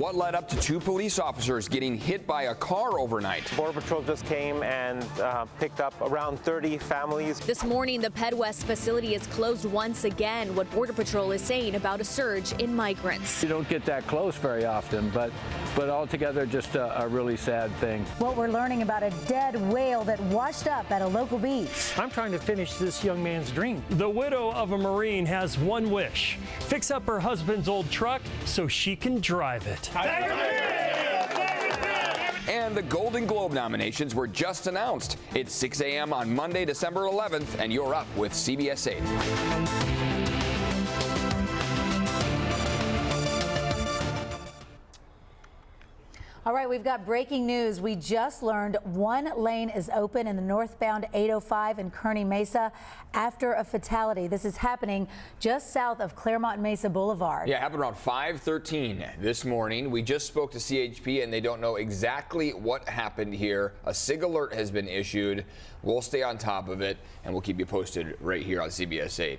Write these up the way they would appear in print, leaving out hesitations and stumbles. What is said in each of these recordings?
what led up to 2 police officers getting hit by a car overnight. Border Patrol just came and picked up around 30 families. This morning, the Ped West facility is closed once again. What Border Patrol is saying about a surge in migrants. You don't get that close very often, but altogether just a really sad thing. What we're learning about a dead whale that washed up at a local beach. I'm trying to finish this young man's dream. The widow of a Marine has one wish: fix up her husband's old truck so she can drive it. And the Golden Globe nominations were just announced. It's 6 a.m. on Monday, December 11th, and you're up with CBS 8. All right, we've got breaking news. We just learned one lane is open in the northbound 805 in Kearney Mesa after a fatality. This is happening just south of Claremont Mesa Boulevard. Yeah, it happened around 5:13 this morning. We just spoke to CHP and they don't know exactly what happened here. A SIG alert has been issued. We'll stay on top of it and we'll keep you posted right here on CBS 8.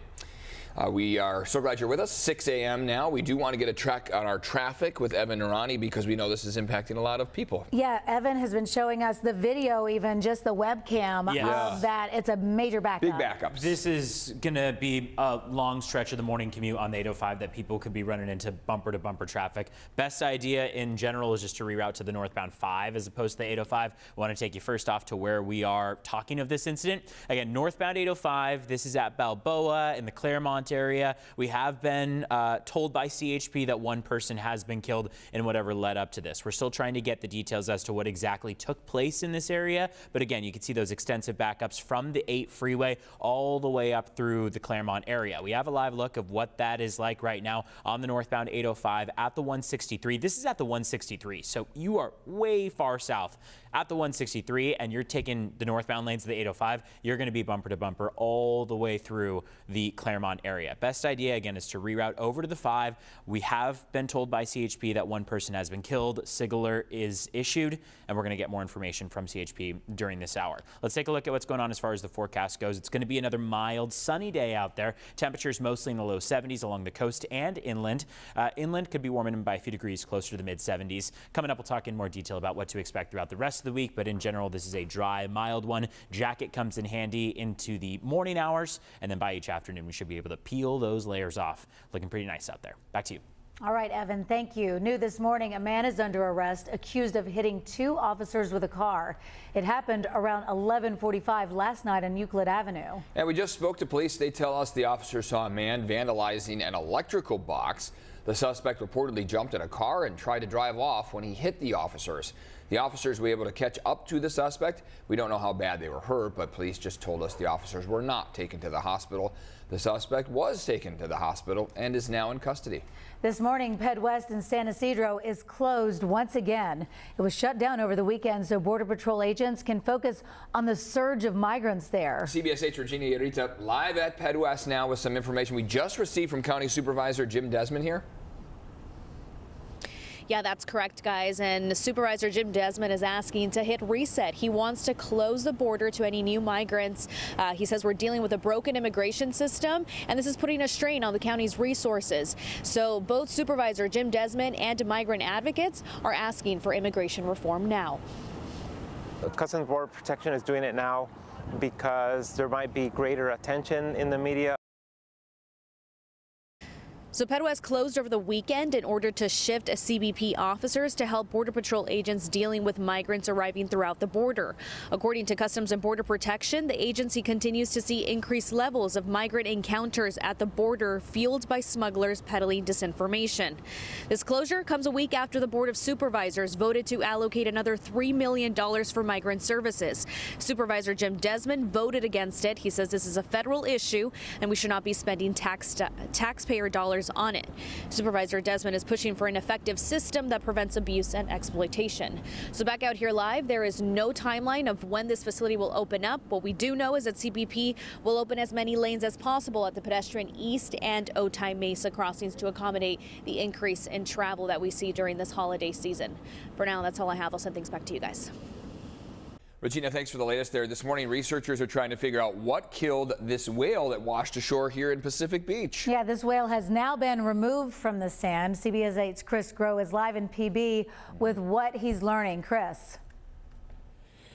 We are so glad you're with us. 6 a.m. now. We do want to get a track on our traffic with Evan Narani because we know this is impacting a lot of people. Yeah, Evan has been showing us the video, even just the webcam of that. It's a major backup. Big backups. This is going to be a long stretch of the morning commute on the 805 that people could be running into bumper-to-bumper traffic. Best idea in general is just to reroute to the northbound 5 as opposed to the 805. I want to take you first off to where we are talking of this incident. Again, northbound 805. This is at Balboa in the Claremont area. We have been told by CHP that one person has been killed in whatever led up to this. We're still trying to get the details as to what exactly took place in this area. But again, you can see those extensive backups from the 8 freeway all the way up through the Claremont area. We have a live look of what that is like right now on the northbound 805 at the 163. This is at the 163, so you are way far south at the 163 and you're taking the northbound lanes of the 805, you're going to be bumper to bumper all the way through the Claremont area. Best idea, again, is to reroute over to the 5. We have been told by CHP that one person has been killed. SIG alert is issued, and we're going to get more information from CHP during this hour. Let's take a look at what's going on as far as the forecast goes. It's going to be another mild, sunny day out there. Temperatures mostly in the low 70s along the coast and inland. Inland could be warming by a few degrees closer to the mid 70s. Coming up, we'll talk in more detail about what to expect throughout the rest of the week, but in general, this is a dry, mild one. Jacket comes in handy into the morning hours, and then by each afternoon, we should be able to peel those layers off. Looking pretty nice out there. Back to you. All right, Evan, thank you. New this morning, a man is under arrest accused of hitting 2 officers with a car. It happened around 11:45 last night on Euclid Avenue. And we just spoke to police. They tell us the officer saw a man vandalizing an electrical box. The suspect reportedly jumped in a car and tried to drive off when he hit the officers. The officers were able to catch up to the suspect. We don't know how bad they were hurt, but police just told us the officers were not taken to the hospital. The suspect was taken to the hospital and is now in custody. This morning, Ped West in San Ysidro is closed once again. It was shut down over the weekend so Border Patrol agents can focus on the surge of migrants there. CBS 8's Regina Yarita live at Ped West now with some information we just received from County Supervisor Jim Desmond here. Yeah, that's correct, guys. And Supervisor Jim Desmond is asking to hit reset. He wants to close the border to any new migrants. He says we're dealing with a broken immigration system, and this is putting a strain on the county's resources. So both Supervisor Jim Desmond and migrant advocates are asking for immigration reform now. Customs and Border Protection is doing it now because there might be greater attention in the media. So Ped West closed over the weekend in order to shift CBP officers to help Border Patrol agents dealing with migrants arriving throughout the border. According to Customs and Border Protection, the agency continues to see increased levels of migrant encounters at the border fueled by smugglers peddling disinformation. This closure comes a week after the Board of Supervisors voted to allocate another $3 million for migrant services. Supervisor Jim Desmond voted against it. He says this is a federal issue and we should not be spending taxpayer dollars on it. Supervisor Desmond is pushing for an effective system that prevents abuse and exploitation. So back out here live, there is no timeline of when this facility will open up. What we do know is that CBP will open as many lanes as possible at the pedestrian east and Otay Mesa crossings to accommodate the increase in travel that we see during this holiday season. For now, that's all I have. I'll send things back to you guys. Regina, thanks for the latest there. This morning, researchers are trying to figure out what killed this whale that washed ashore here in Pacific Beach. Yeah, this whale has now been removed from the sand. CBS 8's Chris Groh is live in PB with what he's learning. Chris.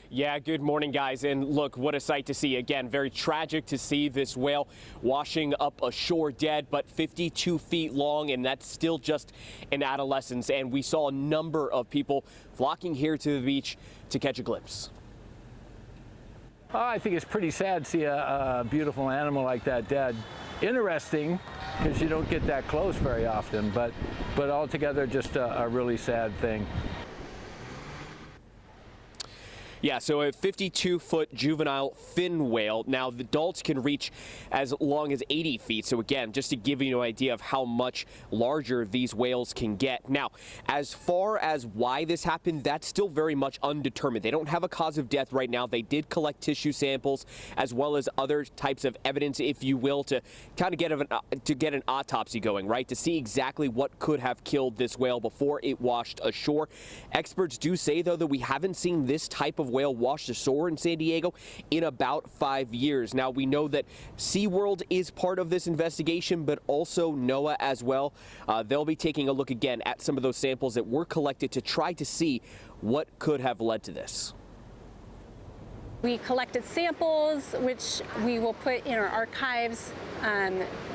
Yeah, good morning, guys. And look, what a sight to see. Again, very tragic to see this whale washing up ashore dead, but 52 feet long, and that's still just an adolescence. And we saw a number of people flocking here to the beach to catch a glimpse. I think it's pretty sad to see a beautiful animal like that dead. Interesting, because you don't get that close very often, but altogether just a really sad thing. Yeah, so a 52-foot juvenile fin whale. Now, the adults can reach as long as 80 feet. So again, just to give you an idea of how much larger these whales can get. Now, as far as why this happened, that's still very much undetermined. They don't have a cause of death right now. They did collect tissue samples as well as other types of evidence, if you will, to kind of get an autopsy going, right? To see exactly what could have killed this whale before it washed ashore. Experts do say, though, that we haven't seen this type of whale washed ashore in San Diego in about 5 years. Now, we know that SeaWorld is part of this investigation, but also NOAA as well. They'll be taking a look again at some of those samples that were collected to try to see what could have led to this. We collected samples, which we will put in our archives,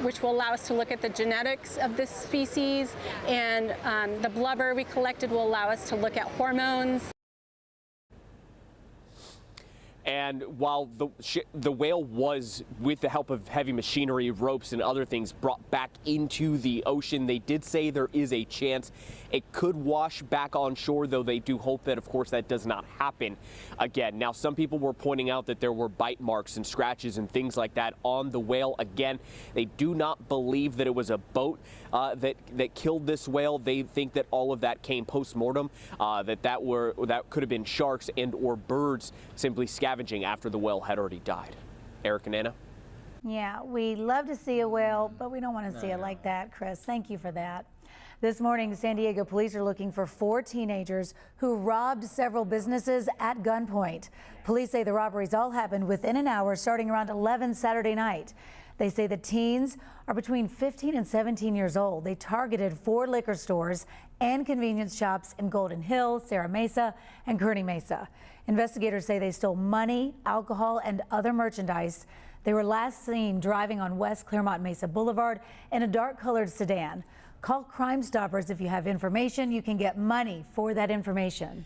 which will allow us to look at the genetics of this species, and the blubber we collected will allow us to look at hormones. And while the whale was, with the help of heavy machinery, ropes and other things, brought back into the ocean, they did say there is a chance it could wash back on shore, though they do hope that, of course, that does not happen again. Now, some people were pointing out that there were bite marks and scratches and things like that on the whale. Again, they do not believe that it was a boat that killed this whale. They think that all of that came post-mortem, that could have been sharks and or birds simply scavenging after the whale had already died. Eric and Anna? Yeah, we love to see a whale, but we don't want to see it like that, Chris. Thank you for that. This morning, San Diego police are looking for 4 teenagers who robbed several businesses at gunpoint. Police say the robberies all happened within an hour, starting around 11 Saturday night. They say the teens are between 15 and 17 years old. They targeted 4 liquor stores and convenience shops in Golden Hill, Serra Mesa, and Kearny Mesa. Investigators say they stole money, alcohol, and other merchandise. They were last seen driving on West Claremont Mesa Boulevard in a dark-colored sedan. Call Crime Stoppers if you have information. You can get money for that information.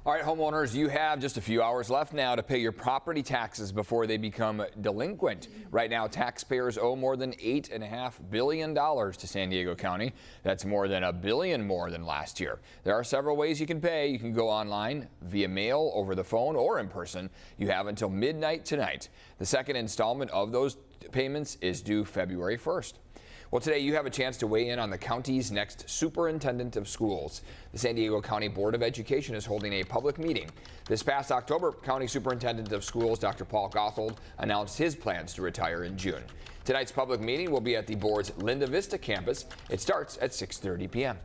All right, homeowners, you have just a few hours left now to pay your property taxes before they become delinquent. Right now, taxpayers owe more than $8.5 billion to San Diego County. That's more than $1 billion more than last year. There are several ways you can pay. You can go online, via mail, over the phone, or in person. You have until midnight tonight. The second installment of those payments is due February 1st. Well, today you have a chance to weigh in on the county's next superintendent of schools. The San Diego County Board of Education is holding a public meeting. This past October, County Superintendent of Schools Dr. Paul Gothold announced his plans to retire in June. Tonight's public meeting will be at the board's Linda Vista campus. It starts at 6:30 p.m.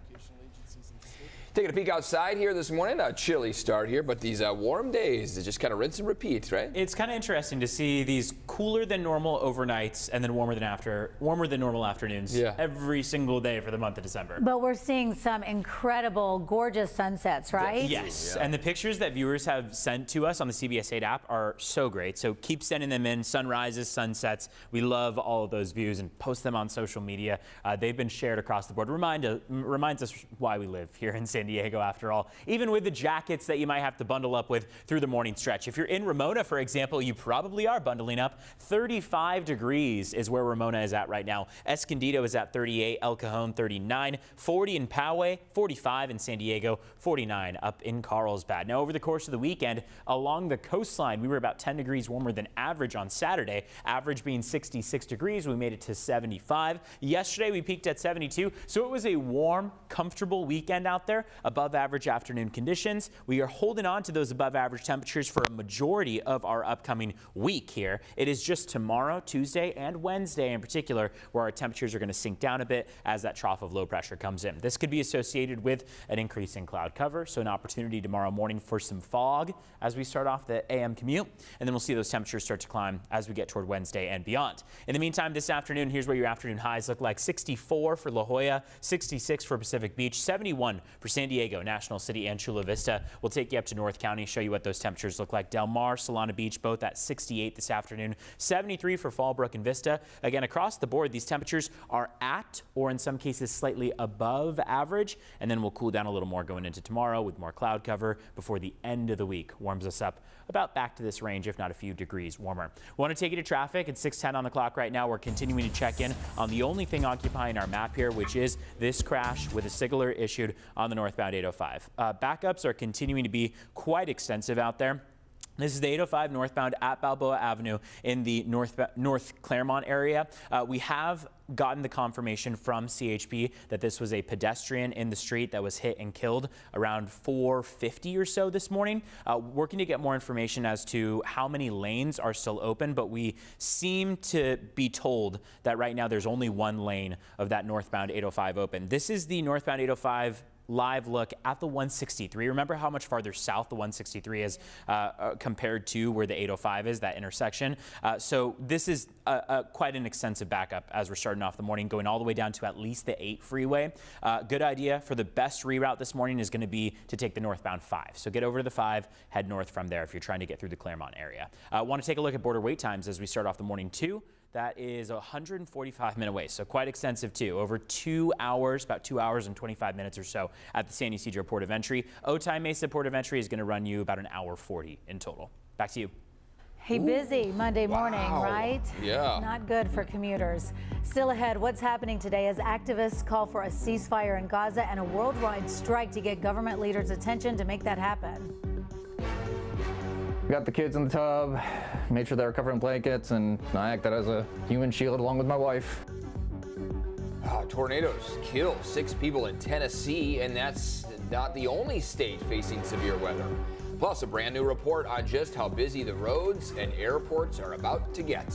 Taking a peek outside here this morning, a chilly start here, but these warm days, they just kind of rinse and repeat, right? It's kind of interesting to see these cooler than normal overnights and then warmer than normal afternoons every single day for the month of December. But we're seeing some incredible, gorgeous sunsets, right? Yes, and the pictures that viewers have sent to us on the CBS 8 app are so great. So keep sending them in, sunrises, sunsets. We love all of those views and post them on social media. They've been shared across the board. Reminds us why we live here in San Diego, after all, even with the jackets that you might have to bundle up with through the morning stretch. If you're in Ramona, for example, you probably are bundling up. 35 degrees is where Ramona is at right now. Escondido is at 38, El Cajon 39, 40 in Poway, 45 in San Diego, 49 up in Carlsbad. Now, over the course of the weekend, along the coastline, we were about 10 degrees warmer than average on Saturday, average being 66 degrees. We made it to 75. Yesterday, we peaked at 72, so it was a warm, comfortable weekend out there. above average afternoon conditions. We are holding on to those above average temperatures for a majority of our upcoming week here. It is just tomorrow, Tuesday and Wednesday in particular, where our temperatures are going to sink down a bit as that trough of low pressure comes in. This could be associated with an increase in cloud cover, so an opportunity tomorrow morning for some fog as we start off the AM commute, and then we'll see those temperatures start to climb as we get toward Wednesday and beyond. In the meantime, this afternoon, here's what your afternoon highs look like. 64 for La Jolla, 66 for Pacific Beach, 71 for San Diego, National City, and Chula Vista. We'll take you up to North County, show you what those temperatures look like. Del Mar, Solana Beach, both at 68 this afternoon, 73 for Fallbrook and Vista. Again, across the board, these temperatures are at, or in some cases slightly above average, and then we'll cool down a little more going into tomorrow with more cloud cover before the end of the week. Warms us up about back to this range, if not a few degrees warmer. We want to take you to traffic. It's 6:10 on the clock right now. We're continuing to check in on the only thing occupying our map here, which is this crash with a signaler issued on the northbound 805. Backups are continuing to be quite extensive out there. This is the 805 northbound at Balboa Avenue in the North Claremont area. We have gotten the confirmation from CHP that this was a pedestrian in the street that was hit and killed around 4:50 or so this morning. Working to get more information as to how many lanes are still open, but we seem to be told that right now there's only one lane of that northbound 805 open. This is the northbound 805 live look at the 163. Remember how much farther south the 163 is compared to where the 805 is, that intersection. So this is quite an extensive backup as we're starting off the morning, going all the way down to at least the 8 freeway. Good idea for the best reroute this morning is going to be to take the northbound 5. So get over to the 5, head north from there if you're trying to get through the Claremont area. Want to take a look at border wait times as we start off the morning too. That is a 145-minute wait, so quite extensive too. Over 2 hours, about 2 hours and 25 minutes or so at the San Ysidro Port of Entry. Otay Mesa Port of Entry is going to run you about 1:40 in total. Back to you. Hey, busy Monday morning, right? Yeah. Not good for commuters. Still ahead, what's happening today as activists call for a ceasefire in Gaza and a worldwide strike to get government leaders' attention to make that happen. Got the kids in the tub, made sure they were covered in blankets, and I acted as a human shield along with my wife. Tornadoes kill 6 people in Tennessee, and that's not the only state facing severe weather. Plus, a brand new report on just how busy the roads and airports are about to get.